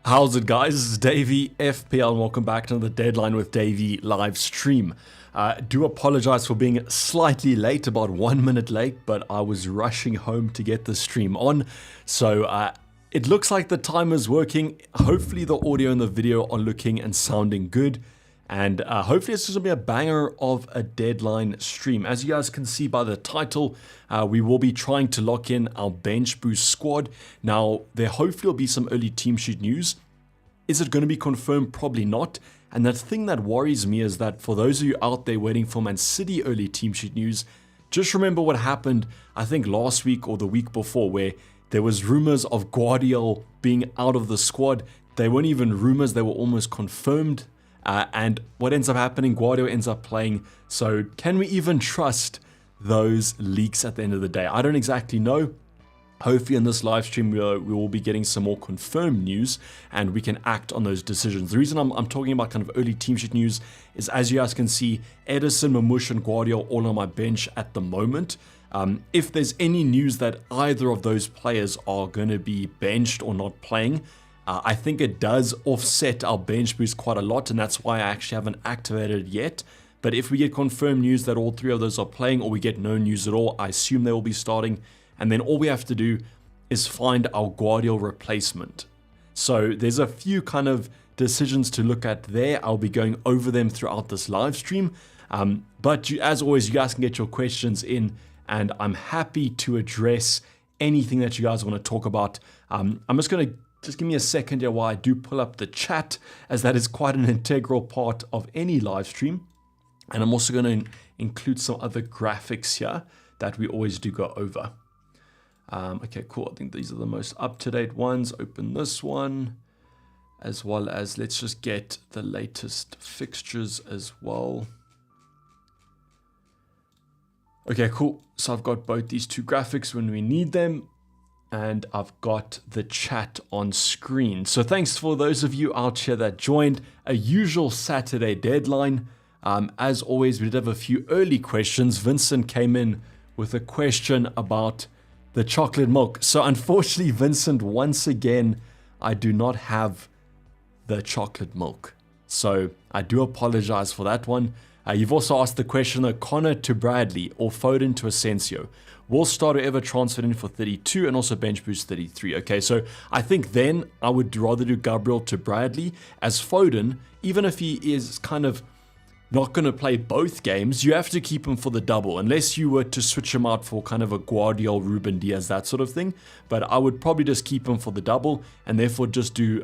How's it, guys? This is Davey FPL and welcome back to the Deadline with Davey live stream. Do apologize for being slightly late, about 1 minute late, but I was rushing home to get the stream on. So it looks like the timer's working. Hopefully the audio and the video are looking and sounding good. And hopefully it's going to be a banger of a Deadline stream. As you guys can see by the title, we will be trying to lock in our bench boost squad. Now, there hopefully will be some early team sheet news. Is it going to be confirmed? Probably not. And the thing that worries me is that for those of you out there waiting for Man City early team sheet news, just remember what happened, I think last week or the week before, where there was rumors of Guardiola being out of the squad. They weren't even rumors, they were almost confirmed. And what ends up happening, Guardiola ends up playing. So can we even trust those leaks at the end of the day? I don't exactly know. Hopefully in this live stream, we will be getting some more confirmed news and we can act on those decisions. The reason I'm talking about kind of early team sheet news is, as you guys can see, Ederson, Mamouche and Guardiola all on my bench at the moment. If there's any news that either of those players are going to be benched or not playing, I think it does offset our bench boost quite a lot, and that's why I actually haven't activated it yet. But if we get confirmed news that all three of those are playing, or we get no news at all, I assume they will be starting. And then all we have to do is find our Guardiola replacement. So there's a few kind of decisions to look at there. I'll be going over them throughout this live stream. But as always, you guys can get your questions in, and I'm happy to address anything that you guys want to talk about. I'm just going to give me a second here while I do pull up the chat, as that is quite an integral part of any live stream. And I'm also going to include some other graphics here that we always do go over. Okay, cool. I think these are the most up-to-date ones. Open this one, as well as let's just get the latest fixtures as well. Okay, cool. So I've got both these two graphics when we need them, and I've got the chat on screen. So thanks for those of you out here that joined a usual Saturday deadline. As always, we did have a few early questions. Vincent came in with a question about the chocolate milk. So unfortunately, Vincent, once again, I do not have the chocolate milk. So I do apologize for that one. You've also asked the question, though, Connor to Bradley or Foden to Asensio. We'll start whoever transferred in for 32 and also bench boost 33. Okay, so I think then I would rather do Gabriel to Bradley, as Foden, even if he is kind of not going to play both games, you have to keep him for the double, unless you were to switch him out for kind of a Guardiola, Ruben Diaz, that sort of thing. But I would probably just keep him for the double and therefore just do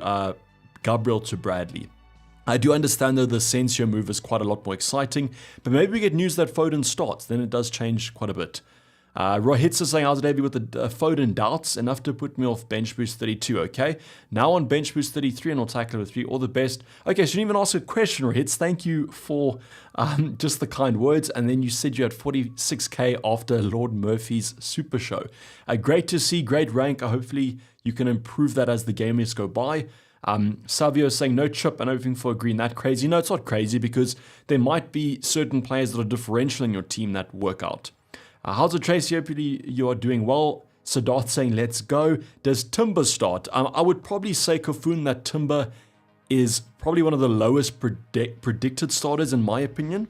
Gabriel to Bradley. I do understand though the Asensio move is quite a lot more exciting, but maybe we get news that Foden starts, then it does change quite a bit. Rohit's is saying, how's it, Davey, with the Foden doubts? Enough to put me off bench boost 32, okay? Now on bench boost 33 and I'll tackle with 3, all the best. Okay, so you didn't even ask a question, Rohit's. Thank you for just the kind words. And then you said you had 46k after Lord Murphy's Super Show. Great to see, great rank. Hopefully you can improve that as the game years go by. Savio is saying no chip and hoping for a green. That crazy? No, it's not crazy, because there might be certain players that are differential in your team that work out. How's it, Tracy? Hopefully you are doing well. Sadat saying let's go. Does Timber start? I would probably say, Kafun, that Timber is probably one of the lowest predicted starters in my opinion.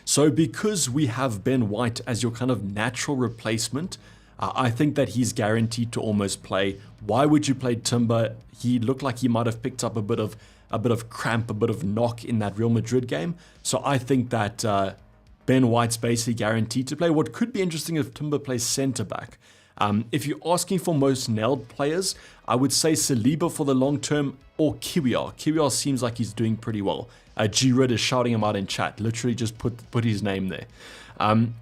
So because we have Ben White as your kind of natural replacement, I think that he's guaranteed to almost play. Why would you play Timber? He looked like he might have picked up a bit of cramp, a bit of knock in that Real Madrid game. So I think that Ben White's basically guaranteed to play. What could be interesting if Timber plays centre back. If you're asking for most nailed players, I would say Saliba for the long term, or Kiwiar. Kiwiar seems like he's doing pretty well. G-Rid is shouting him out in chat. Literally just put his name there.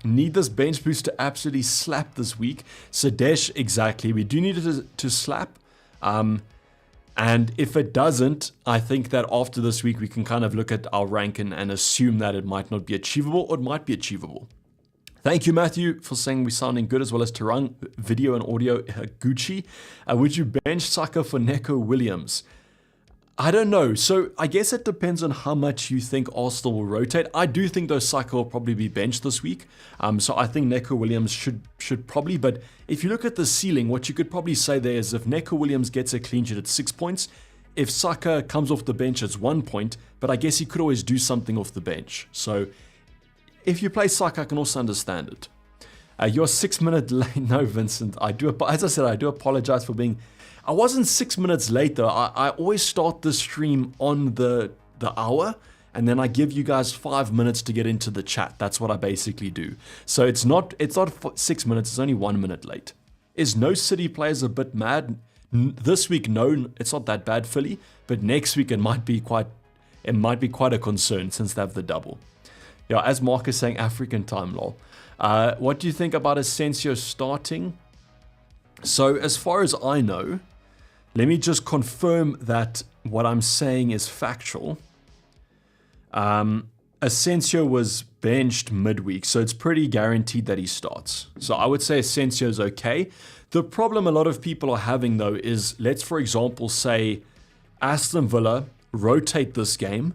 Need this bench boost to absolutely slap this week. Sadesh, exactly. We do need it to slap. And if it doesn't, I think that after this week, we can kind of look at our rank and assume that it might not be achievable, or it might be achievable. Thank you, Matthew, for saying we're sounding good, as well as Tarang, video and audio, Gucci. Would you bench Saka for Neco Williams? I don't know. So I guess it depends on how much you think Arsenal will rotate. I do think though Saka will probably be benched this week. So I think Neco Williams should probably, but if you look at the ceiling, what you could probably say there is if Neco Williams gets a clean sheet at 6 points, if Saka comes off the bench, it's 1 point, but I guess he could always do something off the bench. So if you play Saka, I can also understand it. You're 6 minutes late. No, Vincent, as I said, I do apologize for being... I wasn't 6 minutes late though. I always start the stream on the hour, and then I give you guys 5 minutes to get into the chat. That's what I basically do. So it's not 6 minutes, it's only 1 minute late. Is no City players a bit mad? This week, no, it's not that bad, Philly, but next week it might be quite a concern since they have the double. Yeah, as Mark is saying, African time, lol. What do you think about Asensio starting? So as far as I know, let me just confirm that what I'm saying is factual. Asensio was benched midweek, so it's pretty guaranteed that he starts. So I would say Asensio is okay. The problem a lot of people are having though is, let's for example say Aston Villa rotate this game,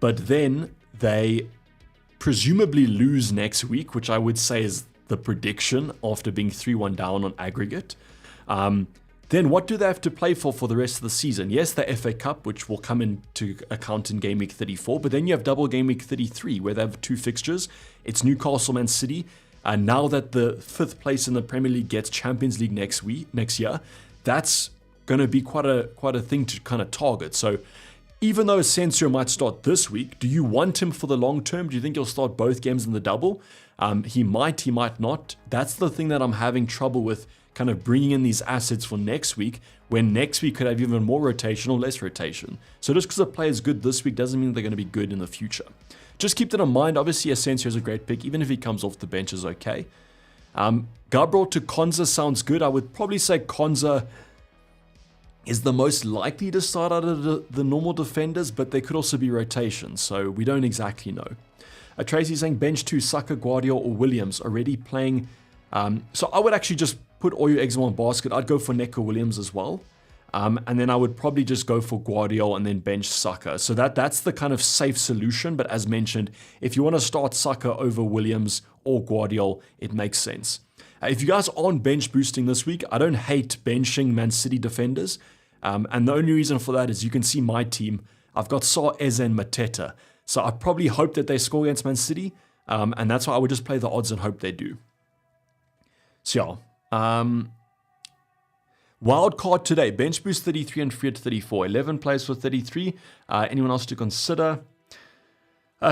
but then they presumably lose next week, which I would say is the prediction after being 3-1 down on aggregate. Then what do they have to play for the rest of the season? Yes, the FA Cup, which will come into account in Game Week 34, but then you have double Game Week 33, where they have 2 fixtures. It's Newcastle, Man City, and now that the 5th place in the Premier League gets Champions League next year, that's going to be quite a thing to kind of target. So even though Asensio might start this week, do you want him for the long term? Do you think he'll start both games in the double? He might not. That's the thing that I'm having trouble with, kind of bringing in these assets for next week, when next week could have even more rotation or less rotation. So just because a player is good this week doesn't mean they're going to be good in the future. Just keep that in mind. Obviously, Asensio is a great pick. Even if he comes off the bench is okay. Gabriel to Konza sounds good. I would probably say Konza is the most likely to start out of the normal defenders, but there could also be rotation, so we don't exactly know. Tracy saying bench 2, Saka, Guardiola or Williams already playing. So I would actually just put all your eggs in one basket. I'd go for Neco Williams as well. And then I would probably just go for Guardiola and then bench Saka. So that's the kind of safe solution. But as mentioned, if you want to start Saka over Williams or Guardiola, it makes sense. If you guys aren't bench boosting this week, I don't hate benching Man City defenders. And the only reason for that is you can see my team. I've got Sarr, Eze and Mateta. So I probably hope that they score against Man City. And that's why I would just play the odds and hope they do. So yeah. Wild card today, bench boost 33 and free at 34. 11 players for 33. Anyone else to consider?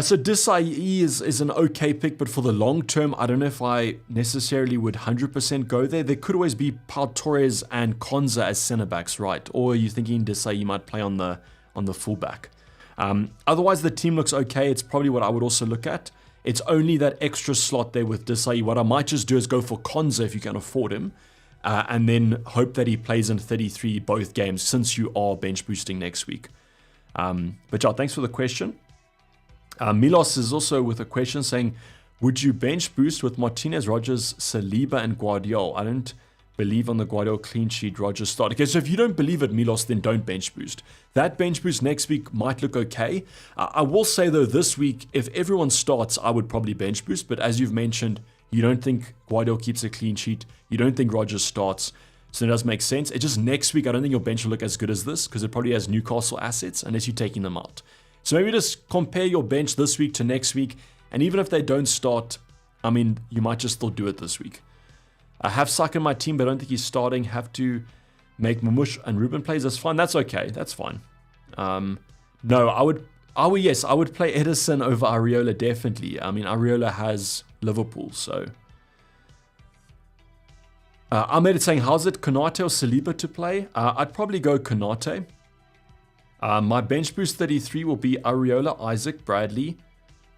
So Desai is an okay pick, but for the long term, I don't know if I necessarily would 100% go there. There could always be Pau Torres and Konza as centre backs, right? Or are you thinking Desai might play on the fullback? Otherwise, the team looks okay. It's probably what I would also look at. It's only that extra slot there with Desai. What I might just do is go for Konza if you can afford him. And then hope that he plays in 33 both games, since you are bench boosting next week. But yeah, thanks for the question. Milos is also with a question saying, would you bench boost with Martinez, Rodgers, Saliba and Guardiola? I don't believe on the Guardiola clean sheet Rodgers start. Okay, so if you don't believe it, Milos, then don't bench boost. That bench boost next week might look okay. I will say though, this week, if everyone starts, I would probably bench boost. But as you've mentioned, you don't think Guardiola keeps a clean sheet. You don't think Rodgers starts. So it does make sense. It's just next week, I don't think your bench will look as good as this, because it probably has Newcastle assets unless you're taking them out. So maybe just compare your bench this week to next week. And even if they don't start, I mean, you might just still do it this week. I have Saka in my team, but I don't think he's starting. Have to make Mamush and Ruben plays. That's fine. That's okay. That's fine. No, I would play Edison over Areola, definitely. I mean, Areola has Liverpool, so. Ahmed is saying, how's it, Konate or Saliba to play? I'd probably go Konate. My bench boost 33 will be Areola, Isaac, Bradley,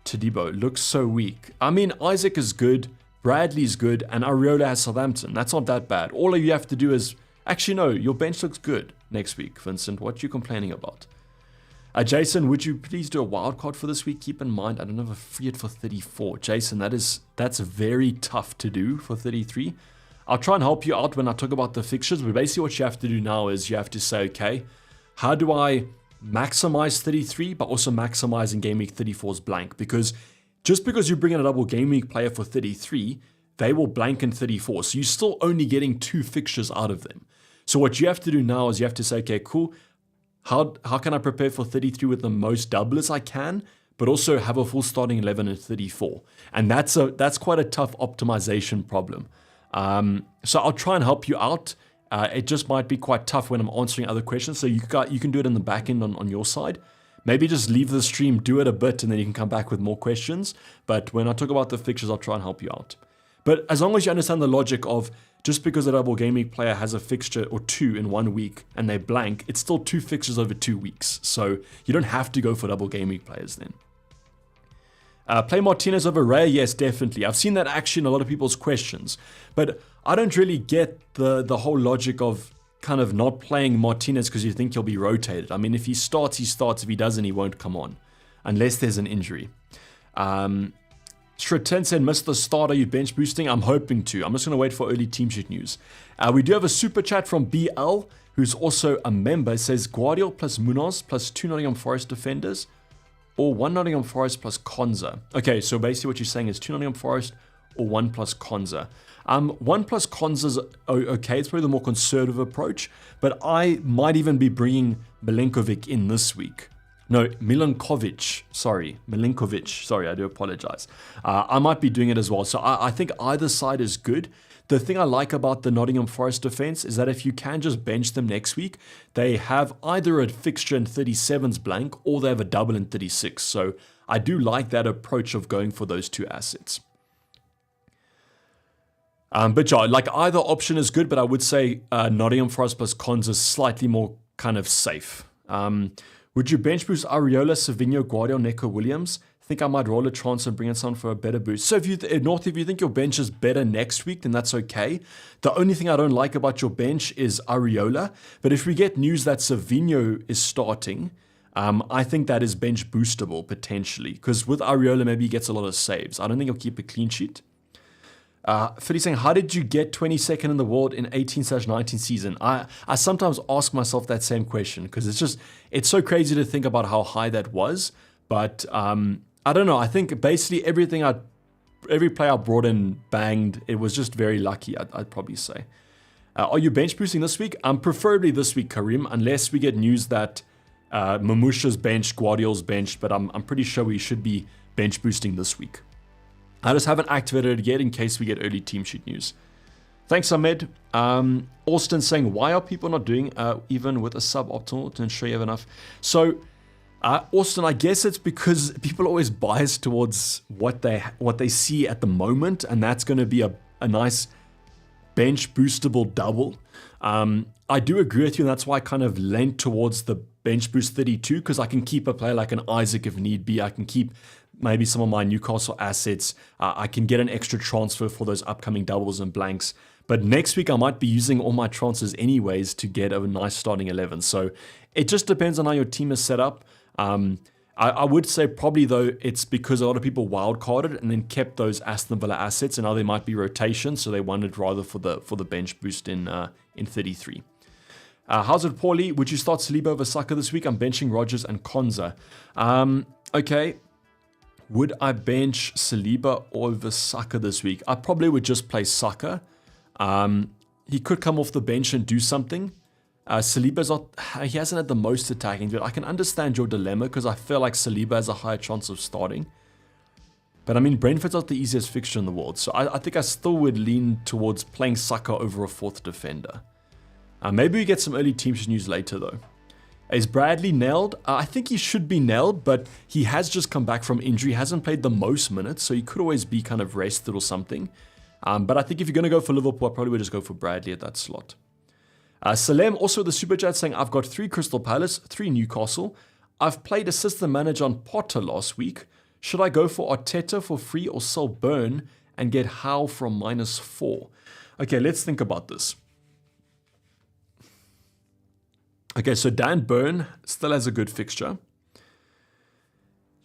Todibo. Looks so weak. I mean, Isaac is good, Bradley's good, and Areola has Southampton. That's not that bad. All you have to do is... Actually, no, your bench looks good next week, Vincent. What are you complaining about? Jason, would you please do a wild card for this week? Keep in mind, I don't have a free it for 34. Jason, that's very tough to do for 33. I'll try and help you out when I talk about the fixtures, but basically what you have to do now is you have to say, okay, how do I maximize 33, but also maximizing Game Week 34's blank? Because just because you bring in a double Game Week player for 33, they will blank in 34. So you're still only getting 2 fixtures out of them. So what you have to do now is you have to say, okay, cool. how can I prepare for 33 with the most doublers I can, but also have a full starting 11 and 34? And that's quite a tough optimization problem. So I'll try and help you out. It just might be quite tough when I'm answering other questions. So you can do it in the back end on your side. Maybe just leave the stream, do it a bit, and then you can come back with more questions. But when I talk about the fixtures, I'll try and help you out. But as long as you understand the logic of just because a double game week player has a fixture or 2 in 1 week and they blank, it's still 2 fixtures over 2 weeks. So you don't have to go for double game week players then. Play Martinez over Raya? Yes, definitely. I've seen that actually in a lot of people's questions. But I don't really get the whole logic of kind of not playing Martinez because you think he'll be rotated. I mean, if he starts, he starts. If he doesn't, he won't come on. Unless there's an injury. Shretten said, missed the start. Are you bench boosting? I'm hoping to. I'm just going to wait for early team sheet news. We do have a super chat from BL, who's also a member. It says, Guardiola plus Munoz plus 2 Nottingham Forest defenders, or 1 Nottingham Forest plus Konza. Okay, so basically what you're saying is 2 Nottingham Forest or 1 plus Konza. 1 plus Konza's okay. It's probably the more conservative approach, but I might even be bringing Milinkovic in this week. No, Milinkovic. Sorry, Milinkovic. Sorry, I do apologize. I might be doing it as well. So I think either side is good. The thing I like about the Nottingham Forest defense is that if you can just bench them next week, they have either a fixture in 37s blank or they have a double in 36. So I do like that approach of going for those 2 assets. But yeah, like either option is good, but I would say Nottingham Forest plus Konza is slightly more kind of safe. Would you bench boost Areola, Savinho, Guardiola, Neco, Williams? Think I might roll a chance and bring in someone for a better boost. So if you think your bench is better next week, then that's okay. The only thing I don't like about your bench is Areola. But if we get news that Savinho is starting, I think that is bench boostable potentially. Because with Areola, maybe he gets a lot of saves. I don't think he'll keep a clean sheet. Philly saying, how did you get 22nd in the world in 18/19 season? I sometimes ask myself that same question because it's so crazy to think about how high that was. But I don't know. I think basically every player I brought in banged. It was just very lucky, I'd probably say. Are you bench boosting this week? Preferably this week, Karim, unless we get news that Mamusha's benched, Guardiola's benched, but I'm pretty sure we should be bench boosting this week. I just haven't activated it yet in case we get early team sheet news. Thanks, Ahmed. Austin saying, why are people not doing even with a suboptimal to ensure you have enough? So, Austin, I guess it's because people are always biased towards what they see at the moment, and that's going to be a nice bench boostable double. I do agree with you, and that's why I kind of leant towards the bench boost 32, because I can keep a player like an Isaac if need be. I can keep maybe some of my Newcastle assets. I can get an extra transfer for those upcoming doubles and blanks. But next week, I might be using all my transfers anyways to get a nice starting 11. So it just depends on how your team is set up. I would say probably, though, it's because a lot of people wildcarded and then kept those Aston Villa assets, and now they might be rotation, so they wanted rather for the bench boost in 33. How's it, Paulie? Would you start Saliba over Saka this week? I'm benching Rodgers and Konza. Okay. Would I bench Saliba over Saka this week? I probably would just play Saka. He could come off the bench and do something. Saliba's not, he hasn't had the most attacking, but I can understand your dilemma because I feel like Saliba has a higher chance of starting. But I mean, Brentford's not the easiest fixture in the world, so I think I still would lean towards playing Saka over a fourth defender. Maybe we get some early team news later though. Is Bradley nailed? I think he should be nailed, but he has just come back from injury, hasn't played the most minutes, so he could always be kind of rested or something. But I think if you're going to go for Liverpool, I probably would just go for Bradley at that slot. Salem, also the super chat, saying, I've got 3 Crystal Palace, 3 Newcastle. I've played assistant manager on Potter last week. Should I go for Arteta for free or sell Burn and get Howe from -4? Okay, let's think about this. Okay, so Dan Burn still has a good fixture.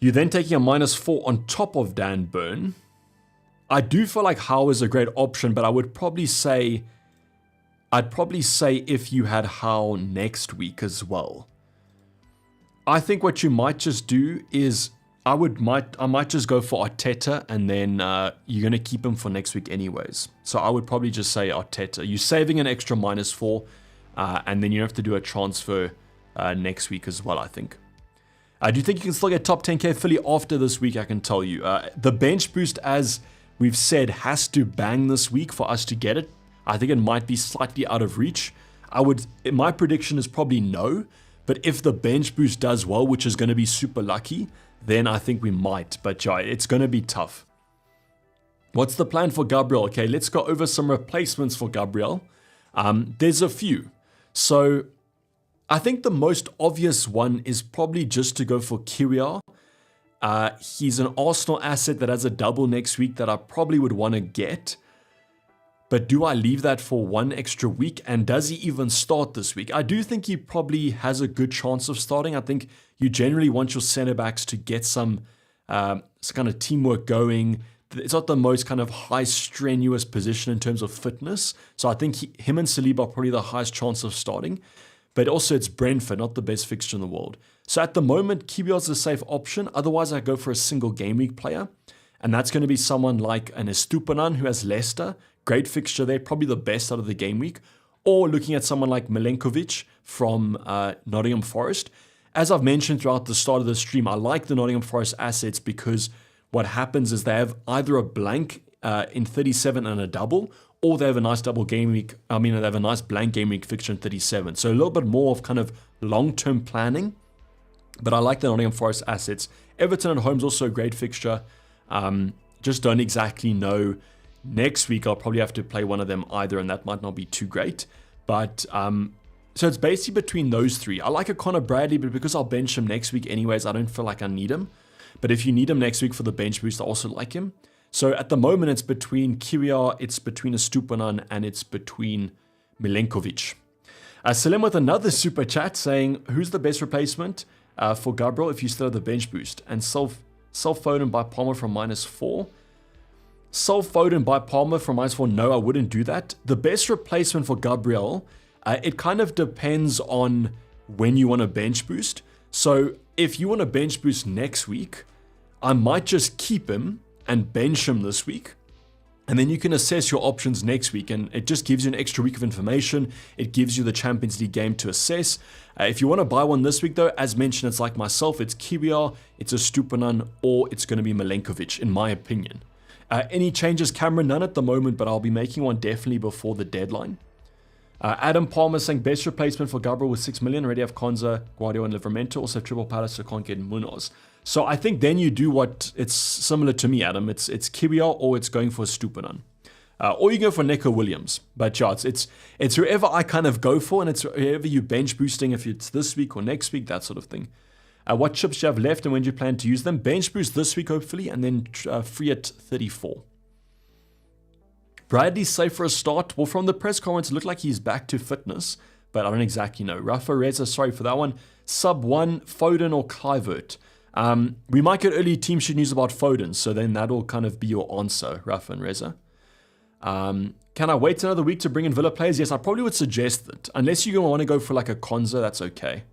You're then taking a -4 on top of Dan Burn. I do feel like Howe is a great option, but I would probably say, if you had Howe next week as well. I think what you might just do is I might just go for Arteta, and then you're going to keep him for next week anyways. So I would probably just say Arteta. You're saving an extra -4, and then you have to do a transfer next week as well, I think. Do you think you can still get top 10k Philly after this week? I can tell you. The bench boost, as we've said, has to bang this week for us to get it. I think it might be slightly out of reach. My prediction is probably no, but if the bench boost does well, which is going to be super lucky, then I think we might. But yeah, it's going to be tough. What's the plan for Gabriel? Okay, let's go over some replacements for Gabriel. There's a few. So I think the most obvious one is probably just to go for Kyriar. He's an Arsenal asset that has a double next week that I probably would want to get. But do I leave that for one extra week? And does he even start this week? I do think he probably has a good chance of starting. I think you generally want your center backs to get some kind of teamwork going. It's not the most kind of high strenuous position in terms of fitness. So I think him and Saliba are probably the highest chance of starting. But also it's Brentford, not the best fixture in the world. So at the moment, Kyriar's a safe option. Otherwise, I go for a single game week player. And that's going to be someone like an Estupinan who has Leicester. Great fixture there, probably the best out of the game week. Or looking at someone like Milenkovic from Nottingham Forest. As I've mentioned throughout the start of the stream, I like the Nottingham Forest assets because what happens is they have either a blank in 37 and a double, or they have a nice double game week. They have a nice blank game week fixture in 37. So a little bit more of kind of long-term planning. But I like the Nottingham Forest assets. Everton at home is also a great fixture. Just don't exactly know. Next week, I'll probably have to play one of them either, and that might not be too great. But so it's basically between those three. I like a Connor Bradley, but because I'll bench him next week anyways, I don't feel like I need him. But if you need him next week for the bench boost, I also like him. So at the moment, it's between Kyriar, it's between Estupinan, and it's between Milenkovic. Salim with another super chat saying, who's the best replacement for Gabriel if you still have the bench boost? And Phil Foden by Palmer from -4. Phil Foden by Palmer from -4. No, I wouldn't do that. The best replacement for Gabriel, it kind of depends on when you want a bench boost. So if you want a bench boost next week, I might just keep him and bench him this week. And then you can assess your options next week. And it just gives you an extra week of information. It gives you the Champions League game to assess. If you want to buy one this week, though, as mentioned, it's like myself. It's Kyriar, it's Estupinan, or it's going to be Milenkovic, in my opinion. Any changes, Cameron? None at the moment, but I'll be making one definitely before the deadline. Adam Palmer saying best replacement for Gabriel with 6 million. Already have Konza, Guardiola, and Livramento. Also Triple Palace, so can't get Munoz. So I think then you do what it's similar to me, Adam. It's Kyriar or it's going for Estupinan. Or you go for Neco Williams. But yeah, it's whoever I kind of go for, and it's whoever you bench boosting, if it's this week or next week, that sort of thing. What chips do you have left and when do you plan to use them? Bench boost this week, hopefully, and then free at 34. Bradley's safe for a start. Well, from the press conference, it looked like he's back to fitness, but I don't exactly know. Rafa Reza, sorry for that one. Sub 1, Foden or Kluivert. We might get early team sheet news about Foden, so then that'll kind of be your answer, Rafa and Reza. Can I wait another week to bring in Villa players? Yes, I probably would suggest that. Unless you want to go for like a Konza, that's okay.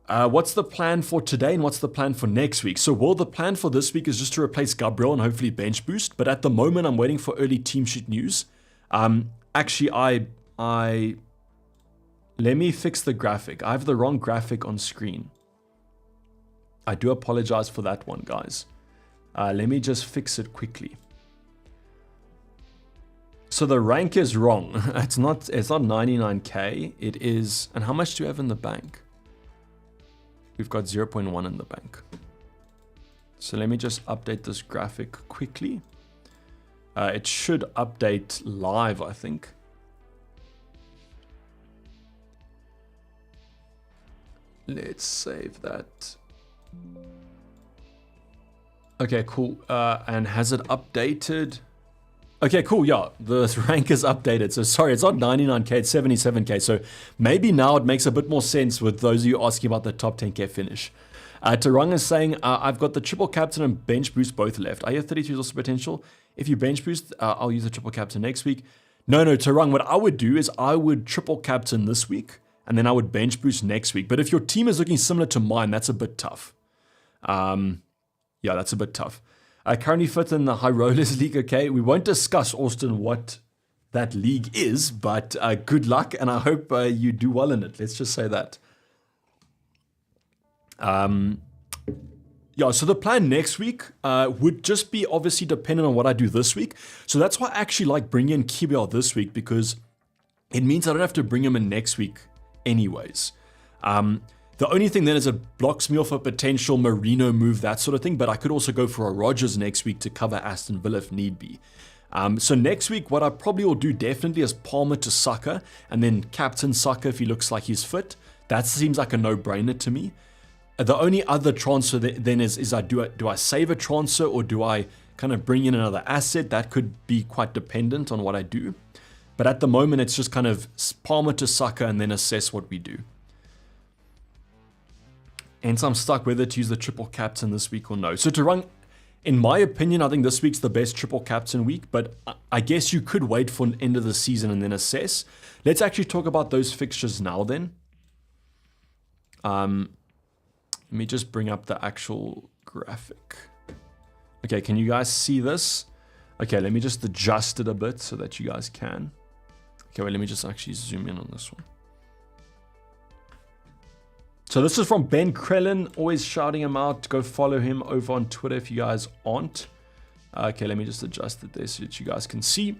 What's the plan for today and what's the plan for next week? So, well, the plan for this week is just to replace Gabriel and hopefully bench boost. But at the moment, I'm waiting for early team sheet news. Actually, let me fix the graphic. I have the wrong graphic on screen. I do apologize for that one, guys. Let me just fix it quickly. So the rank is wrong. It's not 99k. It is, and how much do you have in the bank? We've got 0.1 in the bank. So let me just update this graphic quickly. It should update live, I think. Let's save that. Okay, cool. And has it updated? Okay, cool. Yeah, the rank is updated. So sorry, it's not 99k, it's 77k. So maybe now it makes a bit more sense with those of you asking about the top 10k finish. Tarang is saying, I've got the triple captain and bench boost both left. I hear 33 is also potential. If you bench boost, I'll use the triple captain next week. No, Tarang, what I would do is I would triple captain this week, and then I would bench boost next week. But if your team is looking similar to mine, that's a bit tough. Yeah, that's a bit tough. Currently fit in the High Rollers League, okay? We won't discuss, Austin, what that league is, but good luck, and I hope you do well in it. Let's just say that. Yeah, so the plan next week would just be obviously dependent on what I do this week. So that's why I actually like bringing in QBR this week, because it means I don't have to bring him in next week anyways. The only thing then is it blocks me off a potential Marino move, that sort of thing, but I could also go for a Rodgers next week to cover Aston Villa if need be. So next week, what I probably will do definitely is Palmer to Saka, and then captain Saka if he looks like he's fit. That seems like a no-brainer to me. The only other transfer then is do I save a transfer, or do I kind of bring in another asset? That could be quite dependent on what I do. But at the moment, it's just kind of Palmer to Saka and then assess what we do. And so I'm stuck whether to use the triple captain this week or no. So to run, in my opinion, I think this week's the best triple captain week, but I guess you could wait for an end of the season and then assess. Let's actually talk about those fixtures now then. Let me just bring up the actual graphic. Okay, can you guys see this? Okay, let me just adjust it a bit so that you guys can. Okay, wait, let me just actually zoom in on this one. So this is from Ben Krellin, always shouting him out. Go follow him over on Twitter if you guys aren't. Okay, let me just adjust it there so that you guys can see.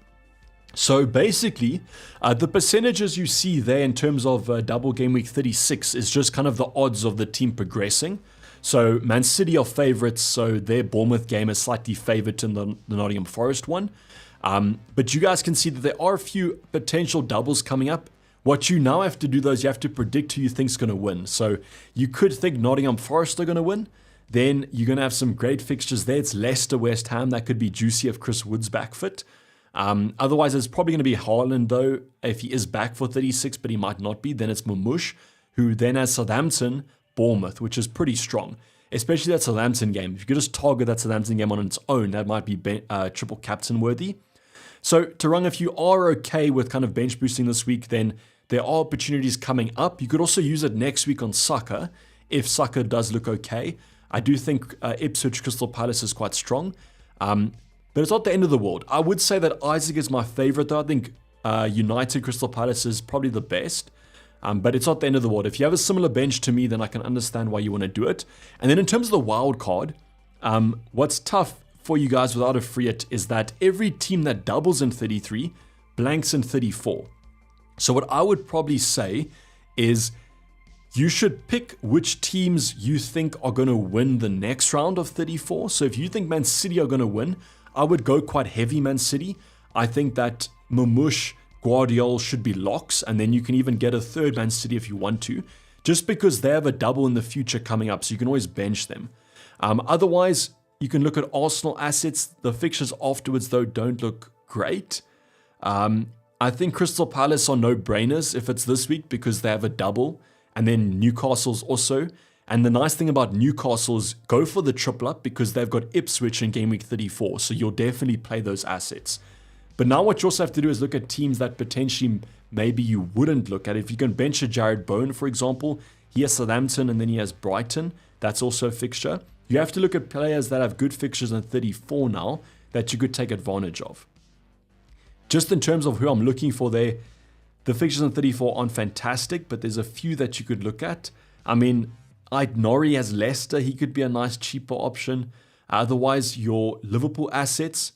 So basically, the percentages you see there in terms of double game week 36 is just kind of the odds of the team progressing. So Man City are favourites, so their Bournemouth game is slightly favoured to the Nottingham Forest one. But you guys can see that there are a few potential doubles coming up. What you now have to do, though, is you have to predict who you think's going to win. So you could think Nottingham Forest are going to win. Then you're going to have some great fixtures there. It's Leicester, West Ham. That could be juicy if Chris Wood's back fit. Otherwise, it's probably going to be Haaland, though, if he is back for 36, but he might not be. Then it's Mamush, who then has Southampton, Bournemouth, which is pretty strong, especially that Southampton game. If you could just target that Southampton game on its own, that might be triple captain worthy. So, Tarang, if you are okay with kind of bench boosting this week, then there are opportunities coming up. You could also use it next week on Saka, if Saka does look okay. I do think Ipswich Crystal Palace is quite strong, but it's not the end of the world. I would say that Isaac is my favourite, though. I think United Crystal Palace is probably the best, but it's not the end of the world. If you have a similar bench to me, then I can understand why you want to do it. And then in terms of the wild card, what's tough for you guys without a free hit is that every team that doubles in 33 blanks in 34. So what I would probably say is you should pick which teams you think are going to win the next round of 34. So if you think Man City are going to win, I would go quite heavy Man City. I think that Mamush, Guardiola should be locks, and then you can even get a third Man City if you want to, just because they have a double in the future coming up, so you can always bench them. Otherwise, you can look at Arsenal assets. The fixtures afterwards, though, don't look great. I think Crystal Palace are no-brainers if it's this week because they have a double, and then Newcastle's also. And the nice thing about Newcastle is go for the triple up because they've got Ipswich in game week 34, so you'll definitely play those assets. But now what you also have to do is look at teams that potentially maybe you wouldn't look at. If you can bench a Jared Bowen, for example, he has Southampton and then he has Brighton. That's also a fixture. You have to look at players that have good fixtures in 34 now that you could take advantage of. Just in terms of who I'm looking for there, the fixtures in 34 aren't fantastic, but there's a few that you could look at. I mean, Nori has Leicester. He could be a nice cheaper option. Otherwise, your Liverpool assets,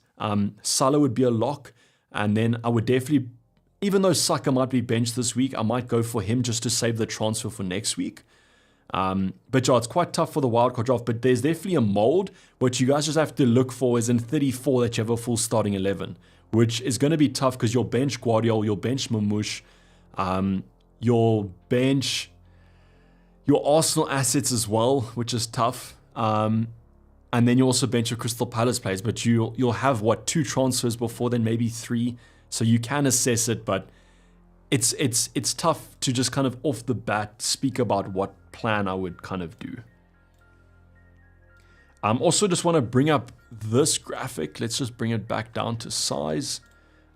Salah would be a lock. And then I would definitely, even though Saka might be benched this week, I might go for him just to save the transfer for next week. But yeah, it's quite tough for the wildcard draft, but there's definitely a mold. What you guys just have to look for is in 34 that you have a full starting 11, which is going to be tough because you'll bench Guardiola, you'll bench Mamush, you'll bench your Arsenal assets as well, which is tough. And then you also bench your Crystal Palace players, but you'll have, what, 2 transfers before then, maybe 3. So you can assess it, but it's tough to just kind of off the bat speak about what plan I would kind of do. Also just want to bring up this graphic. Let's just bring it back down to size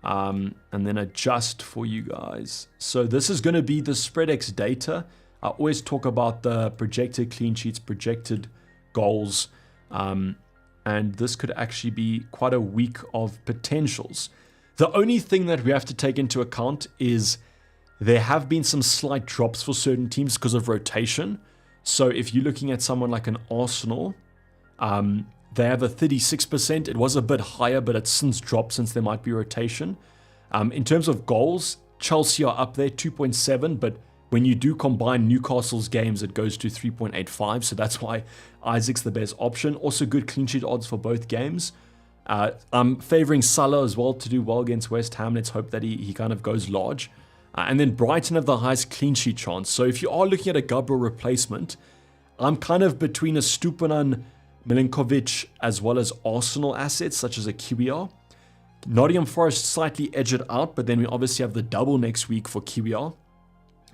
and then adjust for you guys. So this is going to be the SpreadX data. I always talk about the projected clean sheets, projected goals, and this could actually be quite a week of potentials. The only thing that we have to take into account is there have been some slight drops for certain teams because of rotation. So if you're looking at someone like an Arsenal, they have a 36%. It was a bit higher, but it's since dropped since there might be rotation. In terms of goals, Chelsea are up there, 2.7, but when you do combine Newcastle's games, it goes to 3.85, so that's why Isaac's the best option. Also good clean sheet odds for both games. I'm favouring Salah as well to do well against West Ham. Let's hope that he kind of goes large. And then Brighton have the highest clean sheet chance. So if you are looking at a Gabriel replacement, I'm kind of between a Stupinan, Milinkovic, as well as Arsenal assets, such as a QER. Nottingham Forest slightly edge it out, but then we obviously have the double next week for QER,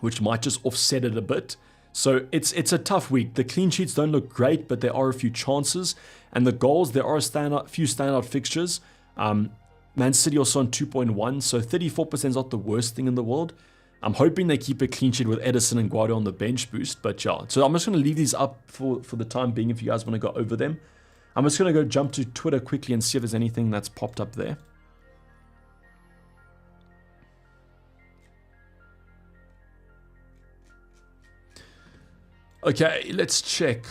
which might just offset it a bit. So it's a tough week. The clean sheets don't look great, but there are a few chances. And the goals, there are a few standout fixtures. Man City also on 2.1, so 34% is not the worst thing in the world. I'm hoping they keep a clean sheet with Edison and Guardo on the bench boost, but yeah. So I'm just going to leave these up for the time being if you guys want to go over them. I'm just going to go jump to Twitter quickly and see if there's anything that's popped up there. Okay, let's check.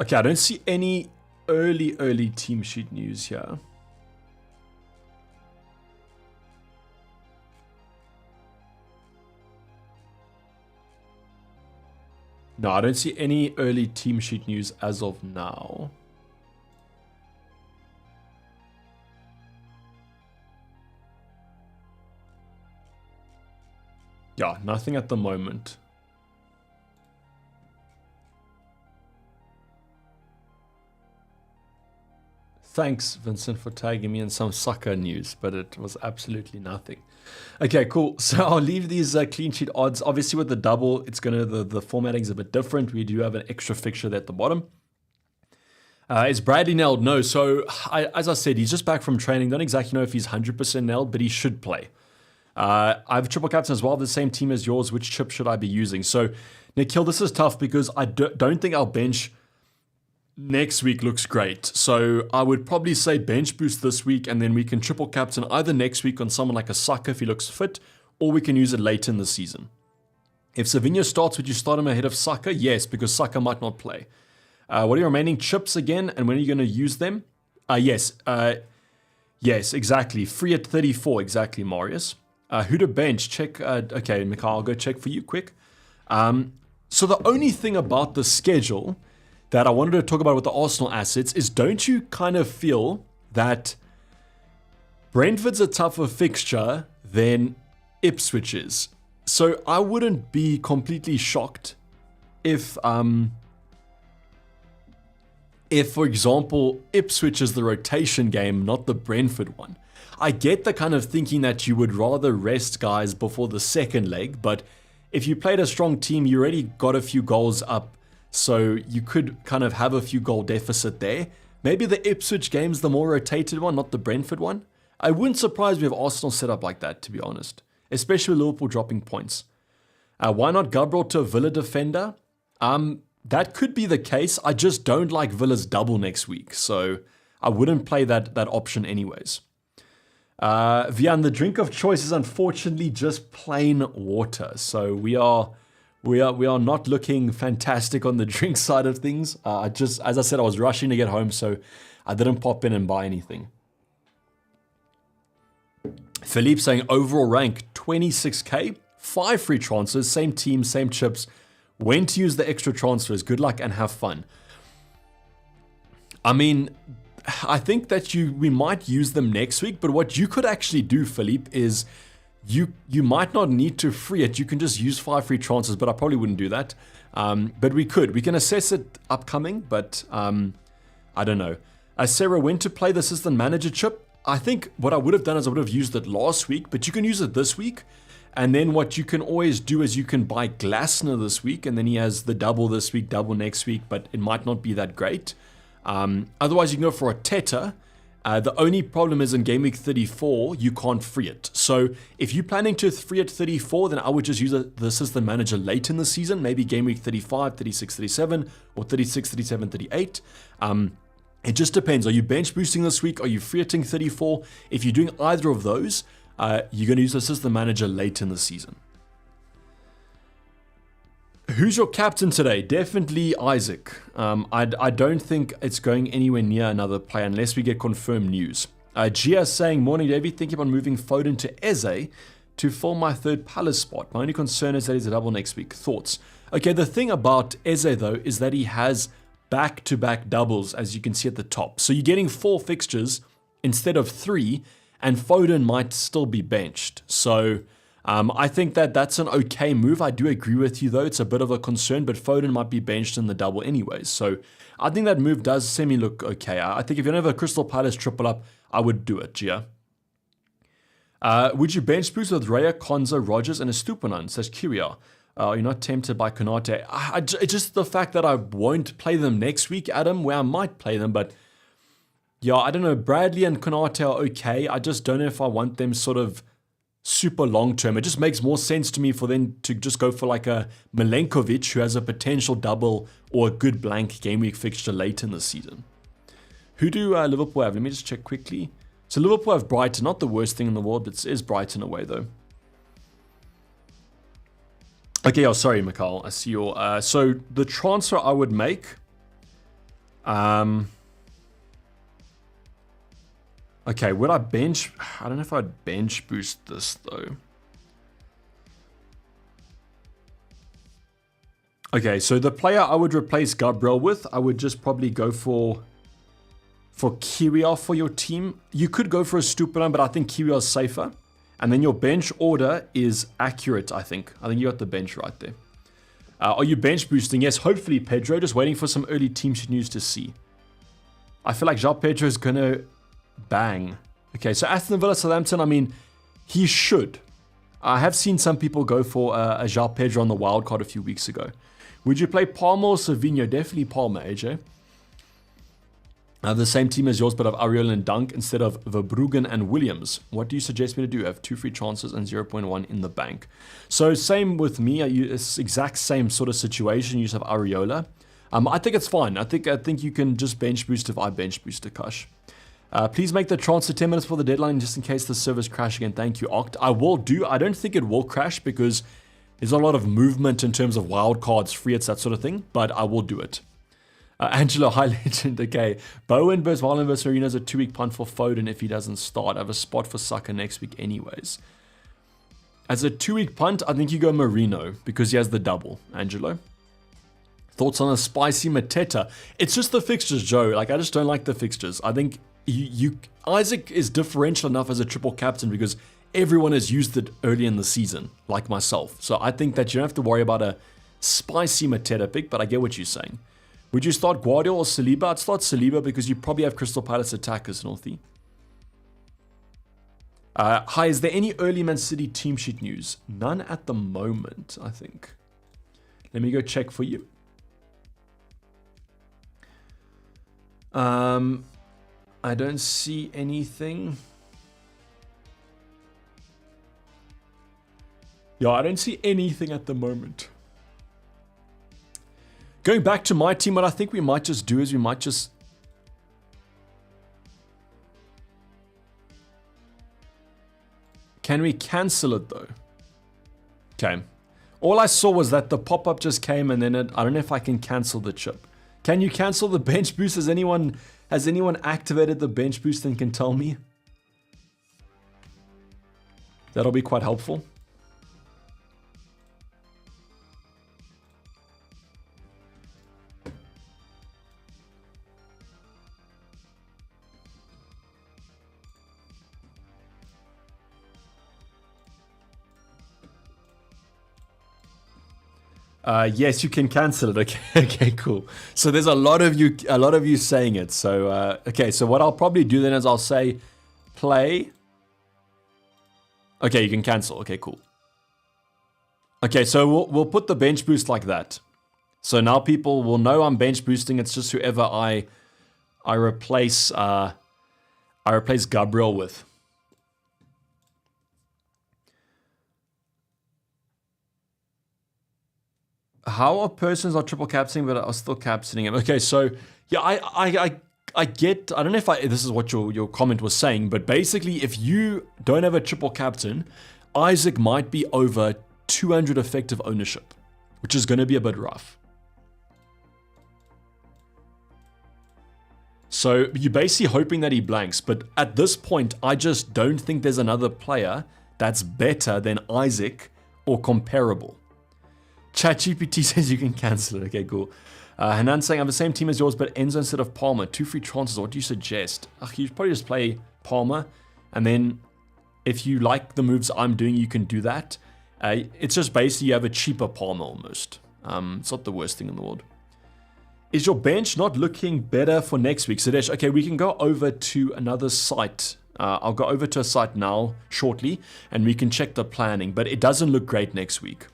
Okay, I don't see any early team sheet news here. No, I don't see any early team sheet news as of now. Yeah, nothing at the moment. Thanks, Vincent, for tagging me in some soccer news, but it was absolutely nothing. Okay, cool. So I'll leave these clean sheet odds. Obviously, with the double, it's gonna the formatting's a bit different. We do have an extra fixture there at the bottom. Is Bradley nailed? No. So as I said, he's just back from training. Don't exactly know if he's 100% nailed, but he should play. I have a triple captain as well, the same team as yours. Which chip should I be using? So, Nikhil, this is tough because I don't think our bench next week looks great. So I would probably say bench boost this week, and then we can triple captain either next week on someone like a Saka if he looks fit, or we can use it later in the season. If Savinho starts, would you start him ahead of Saka? Yes, because Saka might not play. What are your remaining chips again, and when are you going to use them? Yes, exactly. Free at 34, exactly, Marius. Who to bench? Check. Okay, Mikhail, I'll go check for you quick. So the only thing about the schedule that I wanted to talk about with the Arsenal assets is, don't you kind of feel that Brentford's a tougher fixture than Ipswich is? So I wouldn't be completely shocked if, for example, Ipswich is the rotation game, not the Brentford one. I get the kind of thinking that you would rather rest guys before the second leg, but if you played a strong team, you already got a few goals up, so you could kind of have a few goal deficit there. Maybe the Ipswich game's the more rotated one, not the Brentford one. I wouldn't surprise me if Arsenal set up like that, to be honest. Especially with Liverpool dropping points. Why not Gabriel to a Villa defender? That could be the case. I just don't like Villa's double next week, so I wouldn't play that option anyways. Vian, the drink of choice is unfortunately just plain water. So we are not looking fantastic on the drink side of things. As I said, I was rushing to get home, so I didn't pop in and buy anything. Philippe saying overall rank 26k, 5 free transfers, same team, same chips. When to use the extra transfers? Good luck and have fun. I mean, I think that we might use them next week, but what you could actually do, Philippe, is you might not need to free it. You can just use 5 free transfers, but I probably wouldn't do that. But we can assess it upcoming, but I don't know. Sarah, when to play the assistant manager chip? I think what I would have done is I would have used it last week, but you can use it this week. And then what you can always do is you can buy Glasner this week, and then he has the double this week, double next week, but it might not be that great. Otherwise, you can go for a Teta. The only problem is in game week 34, you can't free it. So if you're planning to free it 34, then I would just use the assistant manager late in the season, maybe game week 35, 36, 37, or 36, 37, 38. It just depends. Are you bench boosting this week? Are you free hitting 34? If you're doing either of those, you're going to use the assistant manager late in the season. Who's your captain today? Definitely Isaac. I don't think it's going anywhere near another player unless we get confirmed news. Gia saying, morning Davey, thinking about moving Foden to Eze to fill my third Palace spot. My only concern is that he's a double next week. Thoughts? Okay, the thing about Eze though is that he has back-to-back doubles, as you can see at the top. So you're getting 4 fixtures instead of 3, and Foden might still be benched. So I think that that's an okay move. I do agree with you, though. It's a bit of a concern, but Foden might be benched in the double anyways. So I think that move does semi-look okay. I think if you don't have a Crystal Palace triple up, I would do it, Gia. Would you bench boost with Raya, Konza, Rogers, and a Stupinan, says Kyria? You're not tempted by Konate. It's just the fact that I won't play them next week, Adam, where I might play them, but yeah, I don't know. Bradley and Konate are okay. I just don't know if I want them sort of super long term. It just makes more sense to me for them to just go for like a Milenkovic who has a potential double or a good blank game week fixture late in the season. Who do Liverpool have? Let me just check quickly. So Liverpool have Brighton, not the worst thing in the world, but it is Brighton away though. Okay, oh, sorry, Mikhail. I see your... so the transfer I would make... okay, would I bench... I don't know if I'd bench boost this, though. Okay, so the player I would replace Gabriel with, I would just probably go for Kyria for your team. You could go for a Stupinan, but I think Kyria is safer. And then your bench order is accurate, I think. I think you got the bench right there. Are you bench boosting? Yes, hopefully, Pedro. Just waiting for some early team sheet news to see. I feel like João Pedro is going to bang. Okay, so Aston Villa, Southampton, I mean, he should. I have seen some people go for a João Pedro on the wildcard a few weeks ago. Would you play Palmer or Savinho? Definitely Palmer, AJ. The same team as yours, but of Areola and Dunk instead of Verbruggen and Williams. What do you suggest me to do? I have 2 free transfers and 0.1 in the bank. So same with me. It's exact same sort of situation. You just have Areola. I think it's fine. I think you can just bench boost if I bench boost Akash. Please make the transfer 10 minutes before the deadline just in case the servers crash again. Thank you, Oct. I will do. I don't think it will crash because there's a lot of movement in terms of wildcards, free hits, that sort of thing, but I will do it. Angelo, high legend. Okay. Bowen versus Marlon versus Marino is a 2-week punt for Foden if he doesn't start. I have a spot for Saka next week anyways. As a 2-week punt, I think you go Marino because he has the double. Angelo? Thoughts on a spicy Mateta? It's just the fixtures, Joe. Like, I just don't like the fixtures. I think Isaac is differential enough as a triple captain because everyone has used it early in the season, like myself. So I think that you don't have to worry about a spicy Mateta pick, but I get what you're saying. Would you start Guardiola or Saliba? I'd start Saliba because you probably have Crystal Palace attackers, Northy. Hi, is there any early Man City team sheet news? None at the moment, I think. Let me go check for you. I don't see anything. Yeah, I don't see anything at the moment. Going back to my team, what I think we might just do is we might just... Can we cancel it though? Okay. All I saw was that the pop-up just came and then I don't know if I can cancel the chip. Can you cancel the bench boost? Has anyone activated the bench boost and can tell me? That'll be quite helpful. Yes, you can cancel it. Okay, okay, cool. So there's a lot of you saying it. So okay, so what I'll probably do then is I'll say play. Okay, you can cancel. Okay, cool. Okay, so we'll put the bench boost like that. So now people will know I'm bench boosting. It's just whoever I replace Gabriel with. How are persons are triple captaining but are still captaining him? Okay, so yeah, I get, I don't know if this is what your comment was saying, but basically if you don't have a triple captain, Isaac might be over 200 effective ownership, which is going to be a bit rough. So you're basically hoping that he blanks, but at this point, I just don't think there's another player that's better than Isaac or comparable. ChatGPT says you can cancel it. Okay, cool. Hanan saying, I'm the same team as yours, but Enzo instead of Palmer. 2 free transfers. What do you suggest? You should probably just play Palmer. And then if you like the moves I'm doing, you can do that. It's just basically you have a cheaper Palmer almost. It's not the worst thing in the world. Is your bench not looking better for next week? Sadesh, okay, we can go over to another site. I'll go over to a site now shortly, and we can check the planning. But it doesn't look great next week.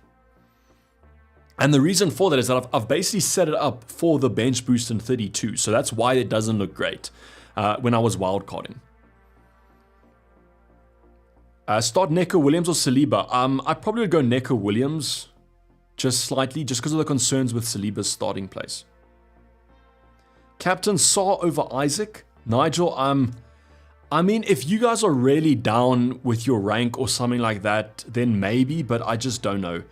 And the reason for that is that I've basically set it up for the bench boost in 32. So that's why it doesn't look great when I was wildcarding. Start Neco Williams or Saliba? I probably would go Neco Williams just slightly, just because of the concerns with Saliba's starting place. Captain Saw over Isaac. Nigel, I mean, if you guys are really down with your rank or something like that, then maybe, but I just don't know.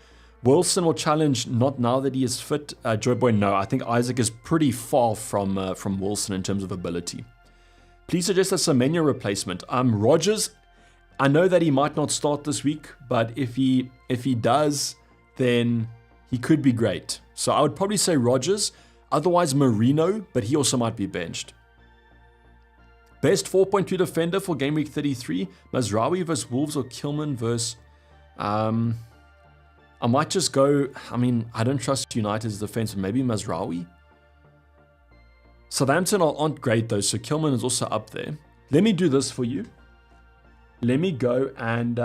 Wilson will challenge, not now that he is fit. Joyboy, no. I think Isaac is pretty far from Wilson in terms of ability. Please suggest a Semenya replacement. Rogers, I know that he might not start this week, but if he does, then he could be great. So I would probably say Rogers. Otherwise Marino, but he also might be benched. Best 4.2 defender for game week 33. Mazraoui versus Wolves or Kilman versus... I might just go, I mean, I don't trust United's defense, but maybe Mazraoui. Southampton aren't great though, so Kilman is also up there. Let me do this for you. Let me go and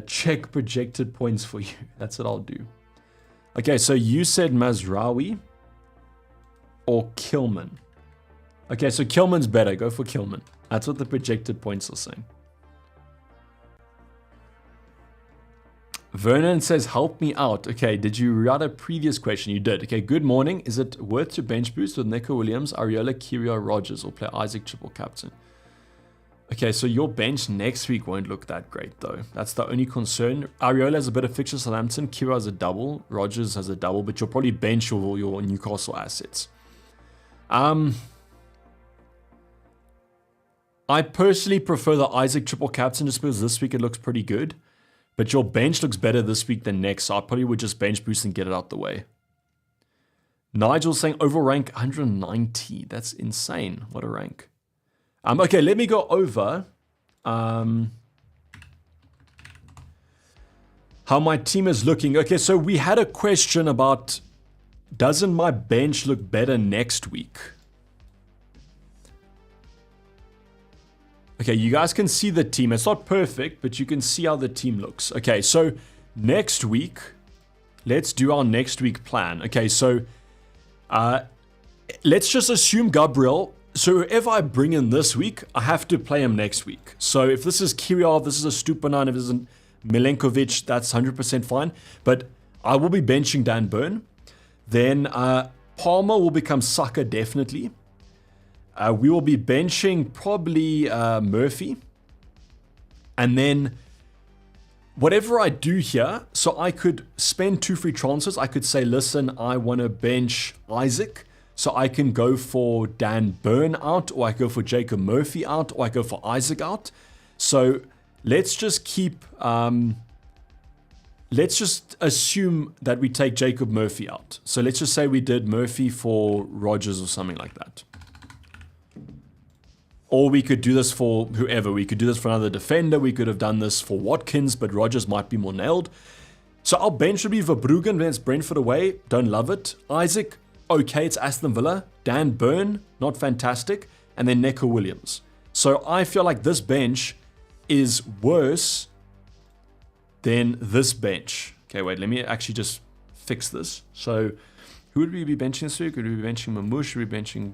check projected points for you. That's what I'll do. Okay, so you said Mazraoui or Kilman. Okay, so Kilman's better. Go for Kilman. That's what the projected points are saying. Vernon says, help me out. Okay, did you write a previous question? You did. Okay, good morning. Is it worth to bench boost with Neco Williams, Ariola, Kirio, Rogers, or play Isaac triple captain? Okay, so your bench next week won't look that great, though. That's the only concern. Ariola has a bit of fixture Southampton. Kirio has a double. Rogers has a double, but you'll probably bench your Newcastle assets. I personally prefer the Isaac triple captain just because this week it looks pretty good. But your bench looks better this week than next, so I probably would just bench boost and get it out the way. Nigel's saying overall rank 190. That's insane. What a rank. Okay, let me go over how my team is looking. Okay, so we had a question about, doesn't my bench look better next week? Okay, you guys can see the team. It's not perfect, but you can see how the team looks. Okay, so next week, let's do our next week plan. Okay, so let's just assume Gabriel. So if I bring in this week, I have to play him next week. So if this is Kiryov, this is a Stupanan, if this is Milenkovic, that's 100% fine. But I will be benching Dan Burn. Then Palmer will become Saka definitely. We will be benching probably Murphy. And then whatever I do here, so I could spend 2 free transfers. I could say, listen, I want to bench Isaac. So I can go for Dan Burn out, or I go for Jacob Murphy out, or I go for Isaac out. So let's just keep, let's just assume that we take Jacob Murphy out. So let's just say we did Murphy for Rogers or something like that. Or we could do this for whoever. We could do this for another defender. We could have done this for Watkins, but Rogers might be more nailed. So our bench would be Verbruggen, then it's Brentford away. Don't love it. Isaac, okay, it's Aston Villa. Dan Burn, not fantastic. And then Neco Williams. So I feel like this bench is worse than this bench. Okay, wait, let me actually just fix this. So who would we be benching this week? Would we be benching Mamouche? Would we be benching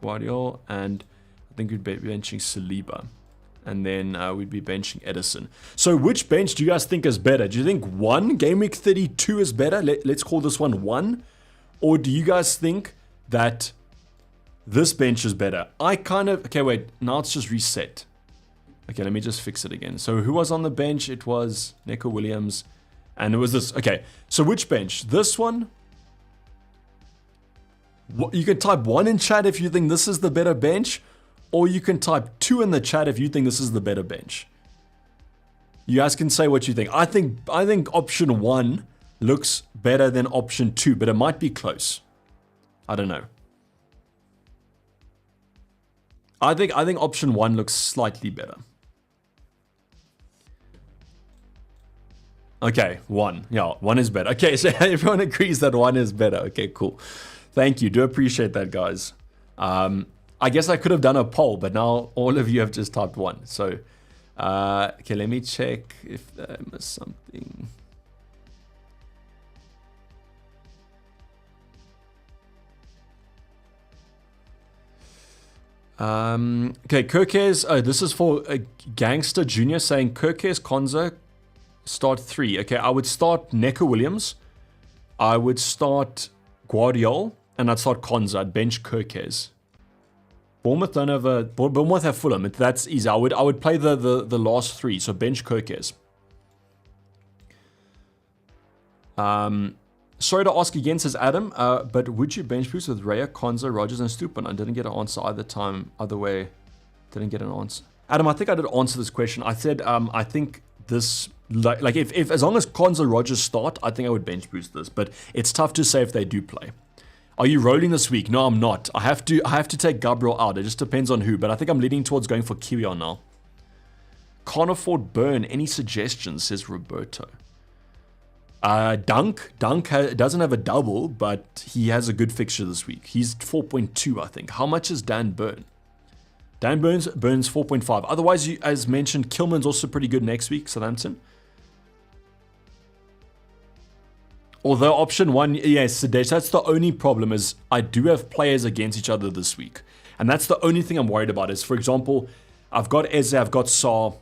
Guardiola? And I think we'd be benching Saliba. And then we'd be benching Edison. So which bench do you guys think is better? Do you think 1 game week 32 is better? Let's call this one 1. Or do you guys think that this bench is better? I kind of... Okay, wait. Now it's just reset. Okay, let me just fix it again. So who was on the bench? It was Neco Williams. And it was this. Okay, so which bench? This one? You can type 1 in chat if you think this is the better bench. Or you can type 2 in the chat if you think this is the better bench. You guys can say what you think. I think option 1 looks better than option 2, but it might be close. I don't know. I think option 1 looks slightly better. Okay, 1. Yeah, 1 is better. Okay, so everyone agrees that 1 is better. Okay, cool. Thank you. Do appreciate that, guys. I guess I could have done a poll, but now all of you have just typed 1. So, okay, let me check if I missed something. Okay, Kirkes, oh, this is for a Gangster Junior saying Kirkes, Konza, start 3. Okay, I would start Neco Williams. I would start Guardiola, and I'd start Konza. I'd bench Kirkes. Bournemouth have Fulham. That's easy. I would play the last 3, so bench Kirkes. Sorry to ask again, says Adam, but would you bench boost with Raya, Konza, Rogers, and Stupin? I didn't get an answer either time. Either way, didn't get an answer. Adam, I think I did answer this question. I said I think this, like if as long as Konza, Rogers start, I think I would bench boost this. But it's tough to say if they do play. Are you rolling this week? No, I'm not. I have to take Gabriel out. It just depends on who. But I think I'm leaning towards going for Kiwior now. Can't afford burn. Any suggestions? Says Roberto. Dunk doesn't have a double, but he has a good fixture this week. He's 4.2, I think. How much is Dan Burn? Dan Burns 4.5. Otherwise, as mentioned, Kilman's also pretty good next week, Southampton. Although option 1, yes, Sadesh, that's the only problem is I do have players against each other this week. And that's the only thing I'm worried about is, for example, I've got Eze, I've got Saar.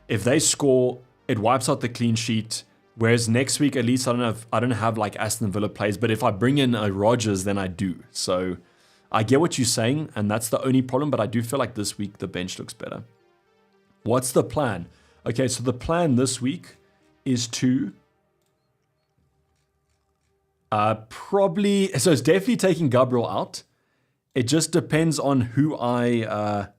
If they score, it wipes out the clean sheet. Whereas next week, at least I don't have like Aston Villa plays, but if I bring in a Rodgers, then I do. So I get what you're saying, and that's the only problem, but I do feel like this week the bench looks better. What's the plan? Okay, so the plan this week is to so it's definitely taking Gabriel out. It just depends on who I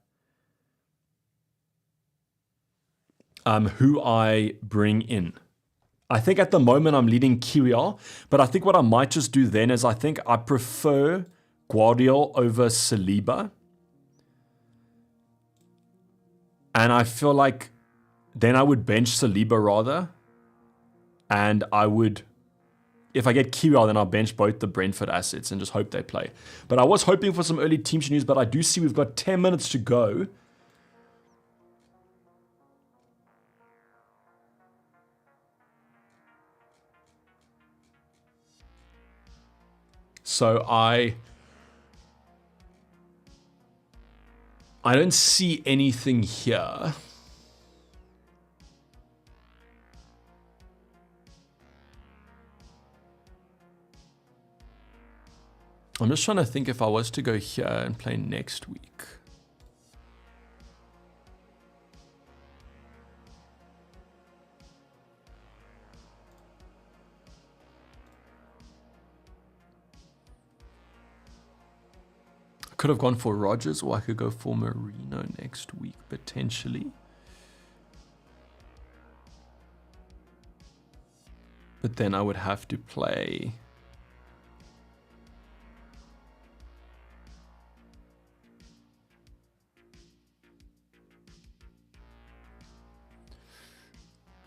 bring in. I think at the moment I'm leading Kiwior, but I think what I might just do then is I think I prefer Guardiola over Saliba. And I feel like then I would bench Saliba rather. And I would, if I get Kiwior, then I'll bench both the Brentford assets and just hope they play. But I was hoping for some early team news, but I do see we've got 10 minutes to go. So I don't see anything here. I'm just trying to think if I was to go here and play next week. Could have gone for Rodgers, or I could go for Marino next week, potentially. But then I would have to play...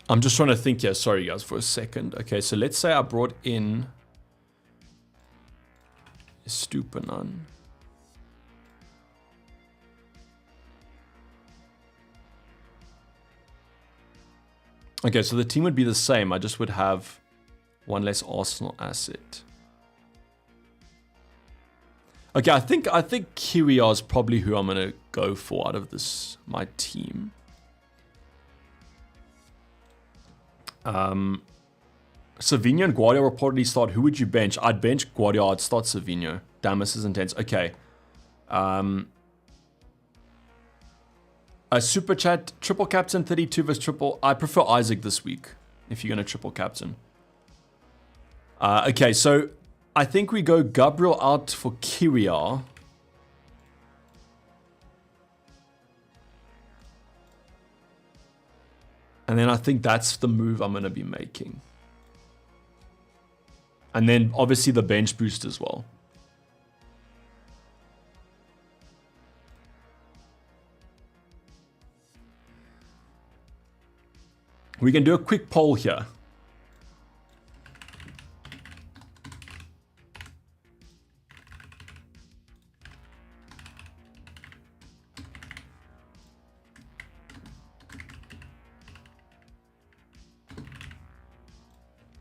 I'm just trying to think here. Sorry, guys, for a second. Okay, so let's say I brought in Stupinan. Okay, so the team would be the same. I just would have one less Arsenal asset. Okay, I think Kiwior is probably who I'm gonna go for out of this my team. Savinho and Guardiola will probably start. Who would you bench? I'd bench Guardiola. I'd start Savinho. Damas is intense. Okay. A super chat, triple captain 32 versus triple. I prefer Isaac this week if you're gonna triple captain. Okay, so I think we go Gabriel out for Kiwior. And then I think that's the move I'm going to be making. And then obviously the bench boost as well. We can do a quick poll here.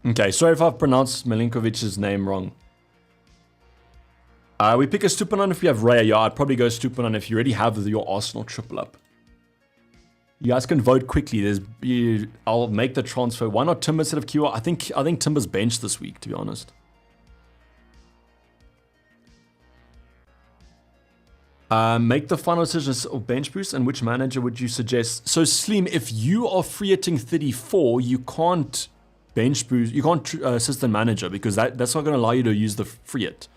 Okay, sorry if I've pronounced Milinkovic's name wrong. We pick a Stupinan if we have Raya. Yeah, I'd probably go Stupinan if you already have your Arsenal triple up. You guys can vote quickly. I'll make the transfer. Why not Timber instead of Kiwior? I think Timber's benched this week, to be honest. Make the final decision or bench boost, and which manager would you suggest? So Slim, if you are free hitting 34, you can't bench boost, you can't assistant manager, because that's not going to allow you to use the free hit.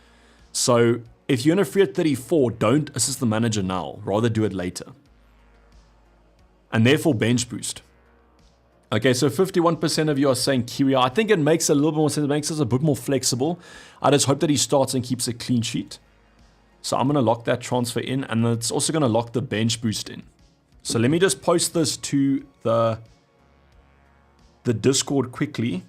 So if you're going to free hit 34, don't assist the manager now, rather do it later. And therefore bench boost. Okay, so 51% of you are saying Kiwior. I think it makes a little bit more sense. It makes us a bit more flexible. I just hope that he starts and keeps a clean sheet. So I'm going to lock that transfer in, and it's also going to lock the bench boost in. So let me just post this to the Discord quickly.